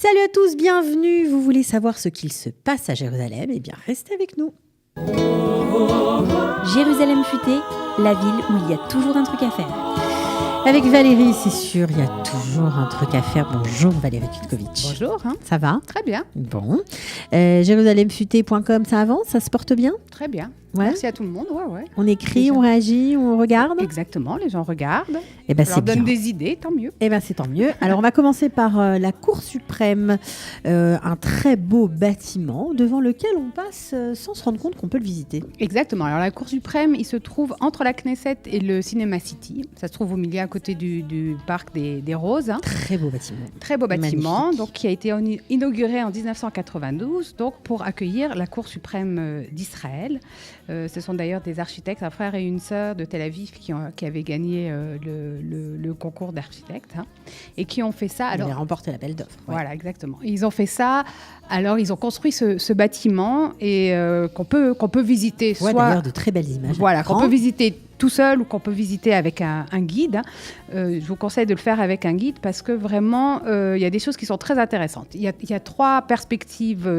Salut à tous, bienvenue. Vous voulez savoir ce qu'il se passe à Jérusalem? Eh bien, restez avec nous. Jérusalem futée, la ville où il y a toujours un truc à faire. Avec Valérie, c'est sûr, il y a toujours un truc à faire. Bonjour Valérie Tutkovitch. Bonjour. Ça va? Très bien. Bon. Jérusalemfuté.com, ça avance? Ça se porte bien? Très bien. Ouais. Merci à tout le monde. Ouais. On écrit, on réagit, on regarde? Exactement, les gens regardent. Eh ben, Ça leur c'est donne bien. des idées, tant mieux. Eh bien, c'est tant mieux. Alors, on va commencer par la Cour suprême, un très beau bâtiment devant lequel on passe sans se rendre compte qu'on peut le visiter. Exactement. Alors, la Cour suprême, il se trouve entre la Knesset et le Cinema City. Ça se trouve au milieu, à côté du parc des Roses. Très beau bâtiment. Très beau bâtiment, Magnifique. donc, qui a été inauguré en 1992 donc, pour accueillir la Cour suprême d'Israël. Ce sont d'ailleurs des architectes, un frère et une sœur de Tel Aviv qui avaient gagné le concours d'architectes et qui ont fait ça. Alors, Alors, il a remporté l'appel d'offres. Ouais. Voilà, exactement. Ils ont fait ça. Alors, ils ont construit ce bâtiment et qu'on peut visiter. Ouais, d'ailleurs, de très belles images. Voilà, qu'on peut visiter tout seul ou qu'on peut visiter avec un guide. Je vous conseille de le faire avec un guide parce que vraiment, il y a des choses qui sont très intéressantes. Il y a trois perspectives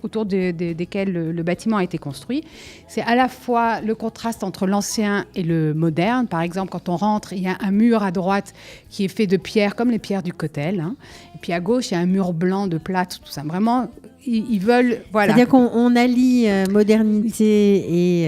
autour desquelles le bâtiment a été construit. C'est à la fois le contraste entre l'ancien et le moderne. Par exemple, quand on rentre, il y a un mur à droite qui est fait de pierres, comme les pierres du Kotel. Et puis à gauche, il y a un mur blanc de plâtre, tout ça. Vraiment, ils veulent... Voilà. C'est-à-dire qu'on allie modernité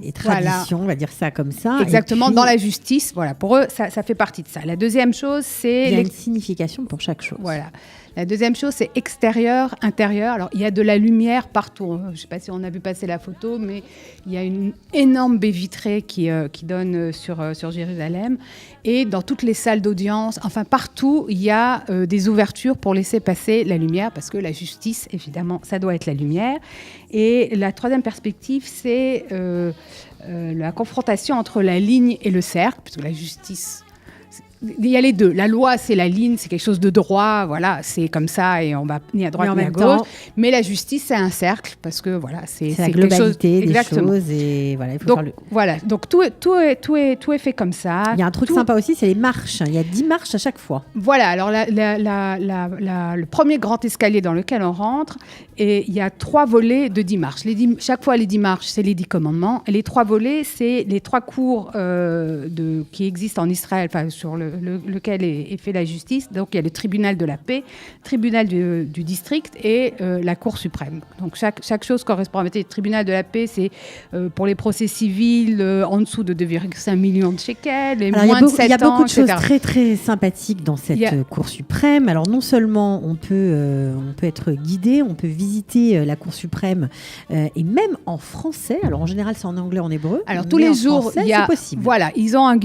et tradition, on va dire ça comme ça. Exactement, puis, dans la justice. Voilà, pour eux, ça fait partie de ça. La deuxième chose, c'est... il y a une signification pour chaque chose. Voilà. La deuxième chose, c'est extérieur, intérieur. Alors, il y a de la lumière partout. Je ne sais pas si on a vu passer la photo, mais il y a une énorme baie vitrée qui donne sur Jérusalem. Et dans toutes les salles d'audience, enfin partout, il y a des ouvertures pour laisser passer la lumière, parce que la justice, évidemment, ça doit être la lumière. Et la troisième perspective, c'est la confrontation entre la ligne et le cercle, puisque la justice... Il y a les deux. La loi, c'est la ligne, c'est quelque chose de droit, voilà, c'est comme ça et on va ni à droite ni à gauche. Mais la justice, c'est un cercle parce que voilà, c'est la globalité des exactement. choses et voilà, il faut donc, faire le... Voilà, donc tout est fait comme ça. Il y a un truc sympa aussi, c'est les marches. Il y a 10 marches à chaque fois. Voilà, alors le premier grand escalier dans lequel on rentre, et il y a 3 volets de 10 marches. Chaque fois, les 10 marches, c'est les 10 commandements. Et les 3 volets, c'est les 3 cours qui existent en Israël, enfin, sur lequel est fait la justice. Donc, il y a le tribunal de la paix, tribunal du district et la Cour suprême. Donc, chaque chose correspond à... Le tribunal de la paix, c'est pour les procès civils en dessous de 2,5 millions de shekels, et moins de 7 ans, il y a beaucoup de choses etc. très, très sympathiques dans cette Cour suprême. Alors, non seulement on peut être guidé, on peut visiter la Cour suprême, et même en français. Alors, en général, c'est en anglais, en hébreu. Alors, tous les jours, il y a... c'est possible. Voilà, ils ont un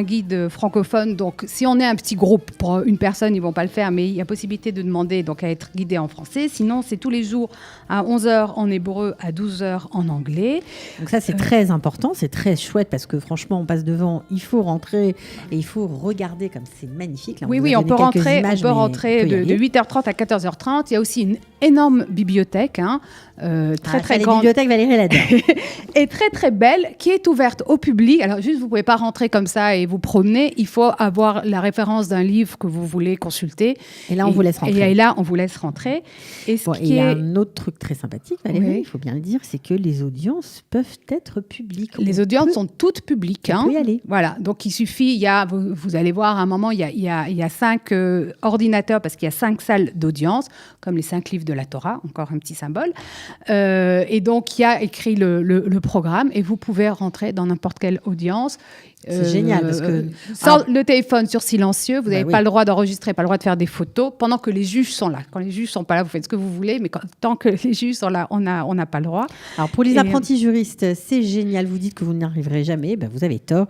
guide francophone. Donc, si on est un petit groupe, pour une personne, ils ne vont pas le faire, mais il y a possibilité de demander donc, à être guidé en français. Sinon, c'est tous les jours à 11h en hébreu, à 12h en anglais. Donc ça, c'est très important, c'est très chouette parce que franchement, on passe devant, il faut rentrer et il faut regarder comme c'est magnifique. Là, oui, on peut rentrer de 8h30 à 14h30. Il y a aussi une énorme bibliothèque, très grande. La bibliothèque Valérie l'adore. Et très, très belle, qui est ouverte au public. Alors, juste, vous ne pouvez pas rentrer comme ça et vous promener. Il faut avoir la référence d'un livre que vous voulez consulter. Et là, on vous laisse rentrer. Et là, on vous laisse rentrer. Et il y a un autre truc très sympathique, Valérie, il faut bien le dire, c'est que les audiences peuvent être publiques. Les audiences sont toutes publiques. On peut y aller. Voilà, donc il suffit, vous allez voir à un moment, il y a 5 ordinateurs, parce qu'il y a 5 salles d'audience, comme les 5 livres de la Torah, encore un petit symbole. Et donc, il y a écrit le programme, et vous pouvez rentrer dans n'importe quelle audience. C'est génial parce que sans le téléphone sur silencieux, vous n'avez pas le droit d'enregistrer, pas le droit de faire des photos pendant que les juges sont là. Quand les juges sont pas là, vous faites ce que vous voulez, mais tant que les juges sont là, on n'a pas le droit. Alors pour les apprentis juristes, c'est génial. Vous dites que vous n'y arriverez jamais, vous avez tort.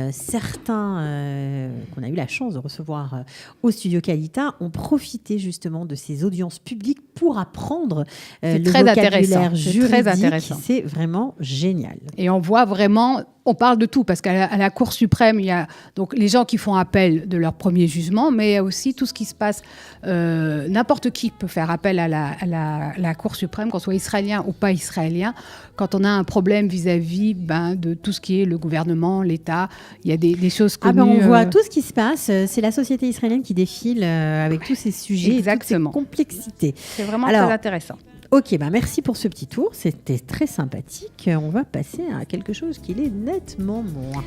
Certains qu'on a eu la chance de recevoir au studio Qualita ont profité justement de ces audiences publiques pour apprendre le très vocabulaire intéressant. juridique. C'est vraiment génial. Et on voit vraiment, on parle de tout, parce qu'à la Cour suprême, il y a donc les gens qui font appel de leur premier jugement, mais il y a aussi tout ce qui se passe. N'importe qui peut faire appel à la Cour suprême, qu'on soit israélien ou pas israélien, quand on a un problème vis-à-vis de tout ce qui est le gouvernement, l'État. Il y a des choses connues. On voit tout ce qui se passe. C'est la société israélienne qui défile avec tous ces sujets, exactement. Et toutes ces complexités. C'est vraiment très intéressant. Ok, merci pour ce petit tour, c'était très sympathique. On va passer à quelque chose qui l'est nettement moins.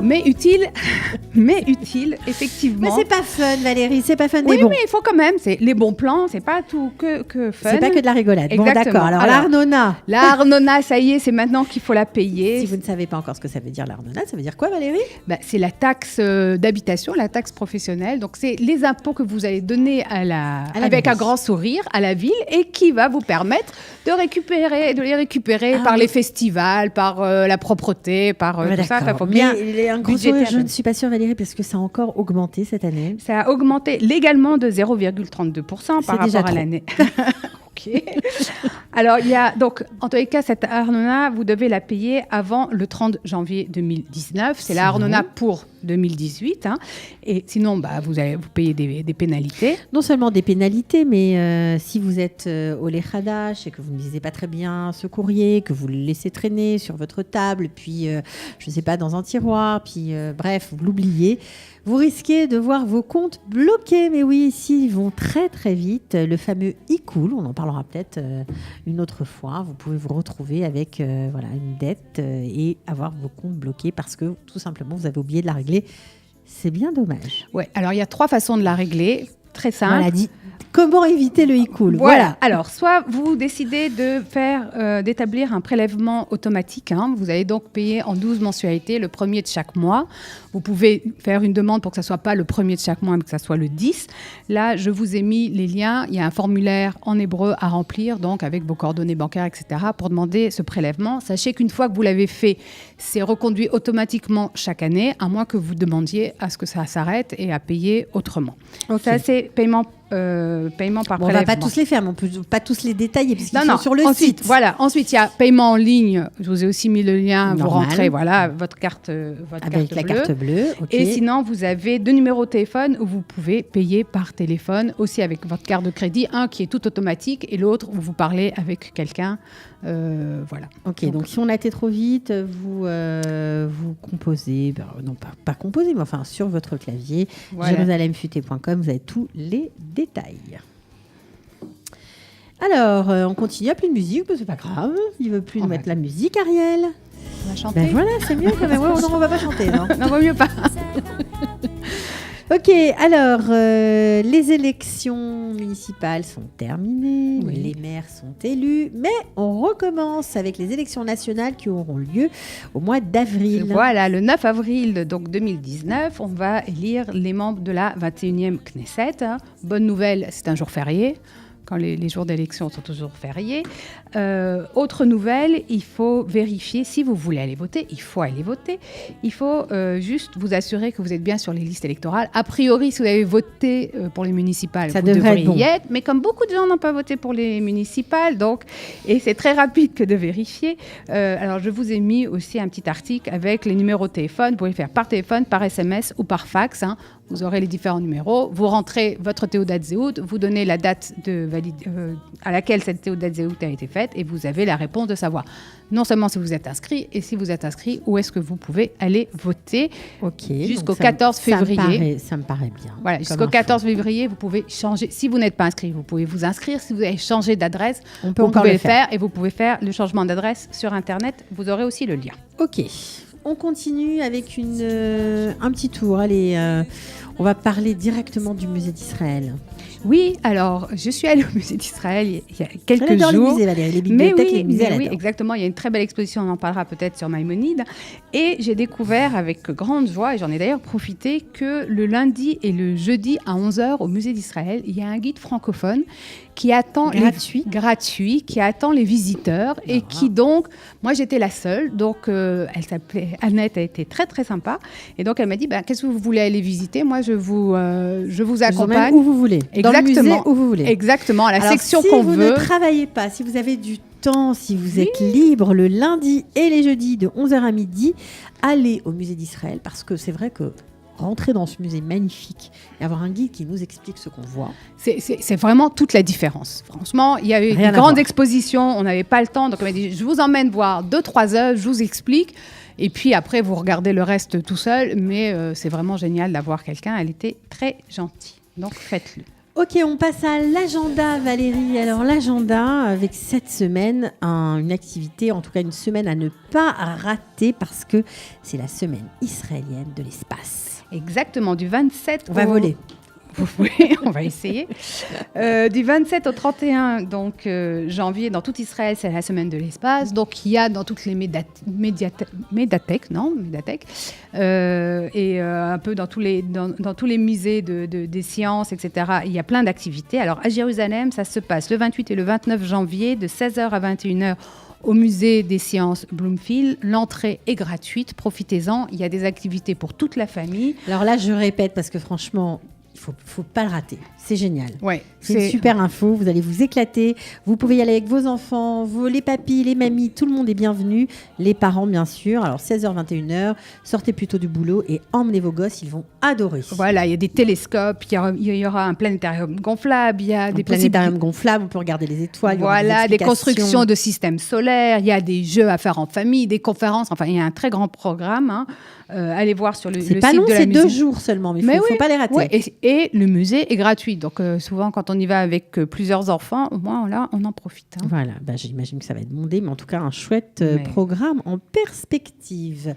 Mais utile, effectivement. Mais c'est pas fun, Valérie, c'est pas fun. Oui, mais bon. Mais il faut quand même, c'est les bons plans, c'est pas tout que fun. C'est pas que de la rigolade. Exactement. Bon, d'accord. Alors l'Arnona. L'Arnona, ça y est, c'est maintenant qu'il faut la payer. Si vous ne savez pas encore ce que ça veut dire l'Arnona, ça veut dire quoi, Valérie ? C'est la taxe d'habitation, la taxe professionnelle. Donc c'est les impôts que vous allez donner avec un grand sourire à la ville et qui va vous permettre de les récupérer par les festivals, par la propreté, par tout ça. Faut bien. Mais un gros sourire, je ne suis pas sûre, Valérie, parce que ça a encore augmenté cette année. Ça a augmenté légalement de 0,32% par rapport à l'année. Ok. Alors, donc, en tous les cas, cette Arnona, vous devez la payer avant le 30 janvier 2019. C'est la Arnona pour 2018. Et sinon, vous payez des pénalités. Non seulement des pénalités, mais si vous êtes au Lechadash et que vous ne lisez pas très bien ce courrier, que vous le laissez traîner sur votre table, puis, je ne sais pas, dans un tiroir, puis bref, vous l'oubliez, vous risquez de voir vos comptes bloqués. Mais oui, ici, ils vont très très vite. Le fameux e-cool, on en parlera peut-être une autre fois. Vous pouvez vous retrouver avec une dette et avoir vos comptes bloqués parce que tout simplement, vous avez oublié de la régler. C'est bien dommage. Ouais, alors il y a 3 façons de la régler. Très simple. Voilà, dit comment éviter le e-cool. Voilà. Alors, soit vous décidez d'établir un prélèvement automatique. Vous allez donc payer en 12 mensualités, le premier de chaque mois. Vous pouvez faire une demande pour que ce ne soit pas le premier de chaque mois, mais que ce soit le 10. Là, je vous ai mis les liens. Il y a un formulaire en hébreu à remplir, donc avec vos coordonnées bancaires, etc., pour demander ce prélèvement. Sachez qu'une fois que vous l'avez fait, c'est reconduit automatiquement chaque année, à moins que vous demandiez à ce que ça s'arrête et à payer autrement. Okay. Ça, c'est paiement par prélèvement. On ne va pas tous les faire, mais on ne peut pas tous les détailler puisqu'ils sont sur le site. Voilà. Ensuite, il y a paiement en ligne. Je vous ai aussi mis le lien. Normal. Vous rentrez votre carte avec la carte bleue. Okay. Et sinon, vous avez 2 numéros de téléphone où vous pouvez payer par téléphone, aussi avec votre carte de crédit. Un qui est tout automatique et l'autre où vous parlez avec quelqu'un. Voilà. Ok, donc si on a été trop vite, vous composez, non pas composer, mais enfin sur votre clavier, jérusalemfuté.com, vous avez tous les détails. Alors, on continue, il n'y a plus de musique, c'est pas grave, il ne veut plus nous mettre la musique, Ariel. On va chanter. Voilà, c'est mieux quand même. Ouais, non, on ne va pas chanter, non. Non, vaut mieux pas. Ok, alors, les élections municipales sont terminées, les maires sont élus, mais on recommence avec les élections nationales qui auront lieu au mois d'avril. Voilà, le 9 avril donc 2019, on va élire les membres de la 21e Knesset. Bonne nouvelle, c'est un jour férié. Quand les jours d'élection sont toujours fériés. Autre nouvelle, il faut vérifier, si vous voulez aller voter, il faut aller voter. Il faut juste vous assurer que vous êtes bien sur les listes électorales. A priori, si vous avez voté pour les municipales, ça vous devriez y être. Mais comme beaucoup de gens n'ont pas voté pour les municipales, et c'est très rapide que de vérifier. Alors, je vous ai mis aussi un petit article avec les numéros de téléphone. Vous pouvez le faire par téléphone, par SMS ou par fax. Vous aurez les différents numéros. Vous rentrez votre Théodat Zéhout, vous donnez la date à laquelle cette Théodat Zéhout a été faite et vous avez la réponse de savoir non seulement si vous êtes inscrit et si vous êtes inscrit, où est-ce que vous pouvez aller voter. Jusqu'au 14 février. Ça me paraît bien. Voilà, jusqu'au 14 février, vous pouvez changer. Si vous n'êtes pas inscrit, vous pouvez vous inscrire. Si vous avez changé d'adresse, vous pouvez le faire et vous pouvez faire le changement d'adresse sur Internet. Vous aurez aussi le lien. Ok. On continue avec un petit tour. Allez, on va parler directement du musée d'Israël. Oui, alors, je suis allée au musée d'Israël il y a quelques jours. Les musées, Valérie, les bibliothèques, les musées. Oui, exactement. Il y a une très belle exposition, on en parlera peut-être sur Maïmonide. Et j'ai découvert avec grande joie, et j'en ai d'ailleurs profité, que le lundi et le jeudi à 11h au musée d'Israël, il y a un guide francophone qui attend gratuit, qui attend les visiteurs et qui donc, moi j'étais la seule, donc elle s'appelait Annette, elle était très très sympa et donc elle m'a dit qu'est-ce que vous voulez aller visiter, moi je vous accompagne où vous voulez, dans le musée où vous voulez. Exactement, à la Alors, section si qu'on vous veut. ne travaillez pas, si vous avez du temps, si vous êtes libre le lundi et les jeudis de 11h à midi, allez au musée d'Israël parce que c'est vrai que rentrer dans ce musée magnifique et avoir un guide qui nous explique ce qu'on voit. C'est vraiment toute la différence. Franchement, il y a eu Rien à des grandes voir. expositions, on n'avait pas le temps, donc on m'a dit je vous emmène voir 2-3 œuvres, je vous explique. Et puis après, vous regardez le reste tout seul, mais c'est vraiment génial d'avoir quelqu'un. Elle était très gentille, donc faites-le. Ok, on passe à l'agenda, Valérie. Alors l'agenda, avec cette semaine, une activité, en tout cas une semaine à ne pas rater parce que c'est la semaine israélienne de l'espace. Exactement, du 27 On va voler. Oui, on va essayer. Du 27 au 31 donc, janvier, dans tout Israël, c'est la semaine de l'espace. Donc, il y a dans toutes les médiathèques, et un peu dans tous les musées des sciences, etc. Il y a plein d'activités. Alors, à Jérusalem, ça se passe le 28 et le 29 janvier, de 16h à 21h, au musée des sciences Bloomfield. L'entrée est gratuite, profitez-en. Il y a des activités pour toute la famille. Alors là, je répète parce que franchement, il faut pas le rater. C'est génial. Ouais, C'est une super info, vous allez vous éclater. Vous pouvez y aller avec vos enfants, les papis, les mamies, tout le monde est bienvenu. Les parents, bien sûr. Alors 16h, 21h, sortez plutôt du boulot et emmenez vos gosses, ils vont adorer. Voilà, il y a des télescopes, il y aura un planétarium gonflable, il y a des planétariums gonflables, on peut regarder les étoiles. Voilà, des constructions de systèmes solaires, il y a des jeux à faire en famille, des conférences, enfin il y a un très grand programme. Hein. Allez voir sur le site de la musée. C'est 2 jours seulement, mais il ne faut pas les rater. Ouais, et le musée est gratuit. Donc souvent, quand on y va avec plusieurs enfants, au moins là, on en profite. Hein. Voilà, j'imagine que ça va être bondé, mais en tout cas, un chouette programme en perspective.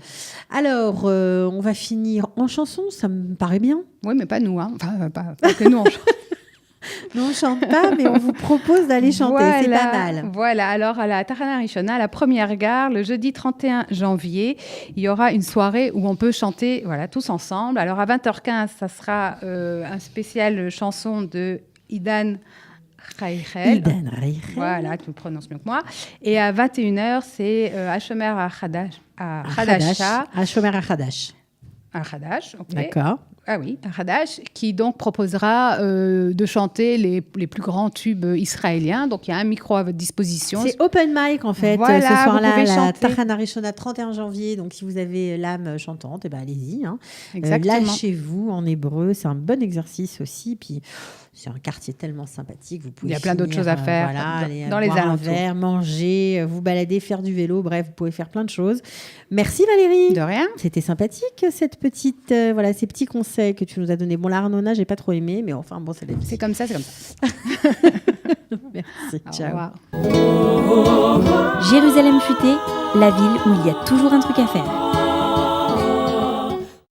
Alors, on va finir en chanson, ça me paraît bien. Oui, mais pas nous. Hein. Enfin, pas que nous, on chante. Nous, on ne chante pas, mais on vous propose d'aller chanter. Voilà, c'est pas mal. Voilà, alors à la Tahana Rishona, la première gare, le jeudi 31 janvier, il y aura une soirée où on peut chanter tous ensemble. Alors à 20h15, ça sera un spécial chanson de Idan Reichel. Idan Reichel. Voilà, tu le prononces mieux que moi. Et à 21h, c'est Hashomer Hadasha. Hashomer Hadash. Ok. D'accord. Ah oui, un Hadash, qui donc proposera de chanter les plus grands tubes israéliens. Donc il y a un micro à votre disposition. C'est open mic en fait, voilà, ce soir-là, la chanter. Tahana Rishona, 31 janvier. Donc si vous avez l'âme chantante, allez-y. Hein. Exactement. Lâchez-vous en hébreu, c'est un bon exercice aussi. Puis c'est un quartier tellement sympathique. Vous pouvez il y a plein d'autres choses à faire dans les alentours. Un verre, manger, vous balader, faire du vélo. Bref, vous pouvez faire plein de choses. Merci Valérie. De rien. C'était sympathique cette petite, ces petits conseils que tu nous as donnés. Bon, la Arnona, j'ai pas trop aimé, mais enfin bon, c'est la vie. C'est comme ça. Merci. Ciao. Jérusalem futée, la ville où il y a toujours un truc à faire.